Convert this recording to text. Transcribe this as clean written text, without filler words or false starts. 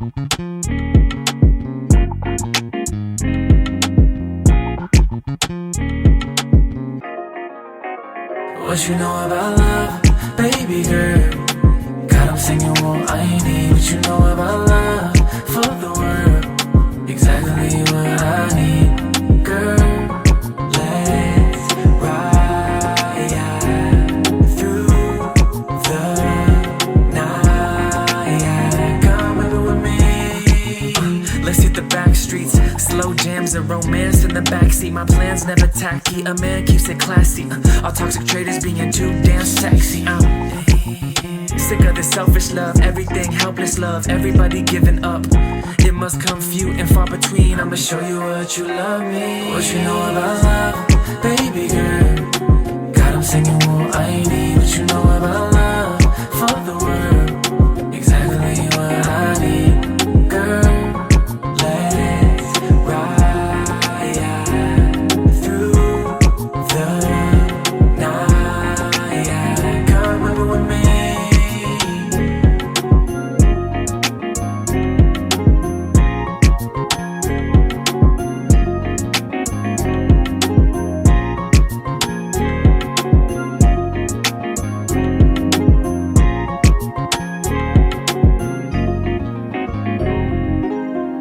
What you know about love, baby girl? God, I'm singing what I need. What you know about love for the world? Exactly what I need, girl. Let's ride through the night. Come with me. Let's hit the back streets. Slow jams and romance in the backseat. My plans never tacky. A man keeps it classy. All toxic traders being too damn sexy. Sick of this selfish love, everything helpless love, everybody giving up. It must come few and far between. I'ma show you what you love me. What you know about love, baby girl? God, I'm singing what I need. What you know about love for the world?